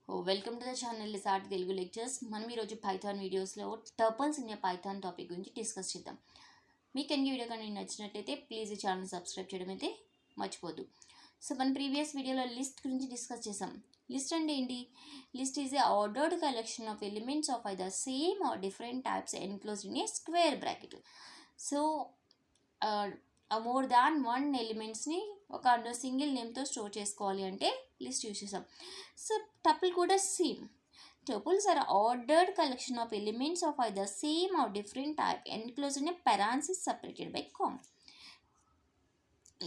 Welcome to the channel SRT Telugu Lectures. మనం ఈరోజు Python వీడియోస్లో టపుల్స్ ఇన్ పైథాన్ టాపిక్ గురించి డిస్కస్ చేద్దాం. మీకు ఈ వీడియో కానీ నచ్చినట్లయితే ప్లీజ్ ఈ ఛానల్ సబ్స్క్రైబ్ చేయడం అయితే మర్చిపోద్దు. సో మన ప్రీవియస్ వీడియోలో లిస్ట్ గురించి డిస్కస్ చేసాం. లిస్ట్ అంటే ఏంటి? List is a ordered collection of elements of either same or different types enclosed in a square bracket. So more than one ఎలిమెంట్స్ని ఒక సింగిల్ నేమ్తో స్టోర్ చేసుకోవాలి అంటే లిస్ట్ యూజ్ చేసాం. సో టపుల్ కూడా same. Tuples are ordered collection of elements of either same or different type enclosed in a parenthesis separated by comma.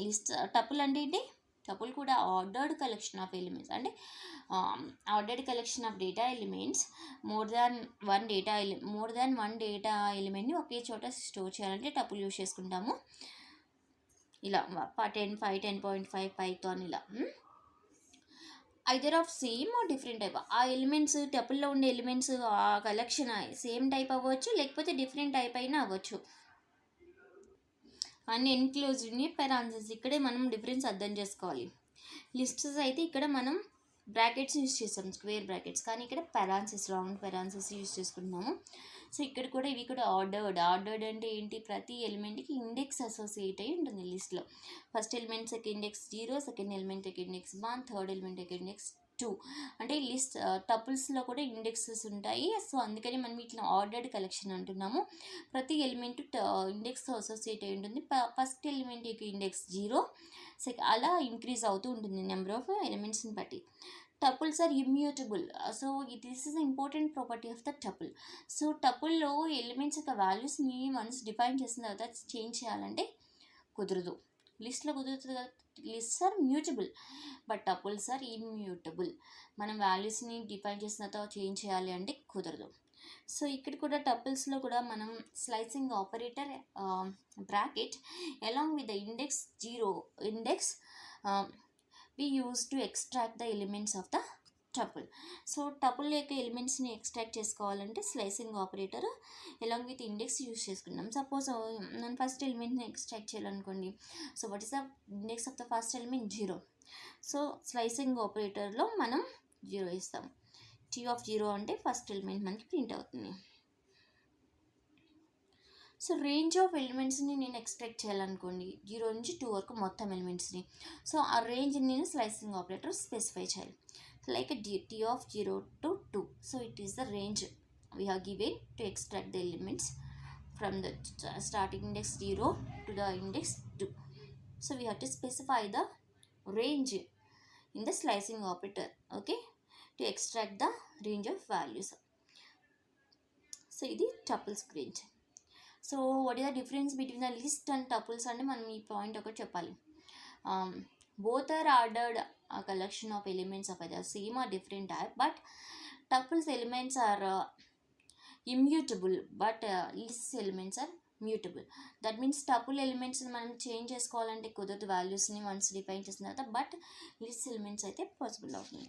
List tuple అంటే ఏంటి? Tuple కూడా ఆర్డర్డ్ కలెక్షన్ ఆఫ్ ఎలిమెంట్స్ అంటే ordered collection of data elements more than one data ఎలిమెంట్ని ఒకే చోట store చేయాలంటే tuple use చేసుకుంటాము. ఇలా 10.5 పైథాన్ ఇలా either of same or different type. ఆ ఎలిమెంట్స్ టపుల్లో ఉండే ఎలిమెంట్స్ ఆ కలెక్షన్ సేమ్ టైప్ అవ్వచ్చు, లేకపోతే డిఫరెంట్ టైప్ అయినా అవ్వచ్చు. అన్ని ఎన్క్లోజ్డ్ని పెరాన్సిస్ ఇక్కడే మనం డిఫరెన్స్ అర్థం చేసుకోవాలి. లిస్ట్స్ అయితే ఇక్కడ మనం బ్రాకెట్స్ యూజ్ చేస్తాం, స్క్వేర్ బ్రాకెట్స్, కానీ ఇక్కడ పెరాన్సిస్ రౌండ్ పెరాన్సిస్ యూజ్ చేసుకుంటున్నాము. సో ఇక్కడ కూడా ఇవి కూడా ఆర్డర్డ్ అంటే ఏంటి? ప్రతి ఎలిమెంట్కి ఇండెక్స్ అసోసియేట్ అయి ఉంటుంది లిస్ట్లో. First element index 0, second element index 1, third element index 2. అంటే లిస్ట్ టపుల్స్లో కూడా ఇండెక్సెస్ ఉంటాయి. సో అందుకని మనం ఇట్లా ఆర్డర్డ్ కలెక్షన్ అంటున్నాము. ప్రతి ఎలిమెంట్ ఇండెక్స్తో అసోసియేట్ అయి ఉంటుంది. ఫస్ట్ ఎలిమెంట్ ఇండెక్స్ 0, అలా ఇంక్రీజ్ అవుతూ ఉంటుంది నెంబర్ ఆఫ్ ఎలిమెంట్స్ని బట్టి. Tuples are immutable. So this is important property of the tuple. So టపుల్లో ఎలిమెంట్స్ యొక్క వాల్యూస్ని వన్స్ డిఫైన్ చేసిన తర్వాత చేంజ్ చేయాలంటే కుదరదు. లిస్ట్లో కుదురుతుంది కదా. Lists are mutable but tuples are immutable. మనం వాల్యూస్ని డిఫైన్ చేసిన తర్వాత చేంజ్ చేయాలి అంటే కుదరదు. సో ఇక్కడ కూడా టపుల్స్లో కూడా మనం slicing operator bracket along with the index 0 index we use to extract the elements of the tuple. So tuple యొక్క ఎలిమెంట్స్ని ఎక్స్ట్రాక్ట్ చేసుకోవాలంటే slicing operator along with index use చేసుకున్నాం. సపోజ్ నేను ఫస్ట్ ఎలిమెంట్ని ఎక్స్ట్రాక్ట్ చేయాలనుకోండి. So what is the index of the first element? 0. So slicing ఆపరేటర్లో మనం 0 ఇస్తాం. T(0) అంటే ఫస్ట్ ఎలిమెంట్ మనకి ప్రింట్ అవుతుంది. సో రేంజ్ ఆఫ్ ఎలిమెంట్స్ని నేను ఎక్స్ట్రాక్ట్ చేయాలనుకోండి, 0 నుంచి 2 వరకు మొత్తం ఎలిమెంట్స్ని. సో ఆ రేంజ్ని నేను స్లైసింగ్ ఆపరేటర్ స్పెసిఫై చేయాలి. Like T(0) to 2. So it is the range we have given to extract the elements from the starting index 0 to the index 2. So we have to specify the range in the slicing operator, okay, to extract the range of values. So ఇది tuples గురించి. So what is the difference between the list and tuples అంటే మనం ఈ point ఒకటి చెప్పాలి. Both are ordered collection of elements of either same or different type, but tuples elements are immutable but list elements are mutable. That means tuple elements మనం change చేసుకోవాలంటే కుదరదు వాల్యూస్ని once define చేసిన తర్వాత, బట్ లిస్ట్ ఎలిమెంట్స్ అయితే పాసిబుల్ అవుతుంది.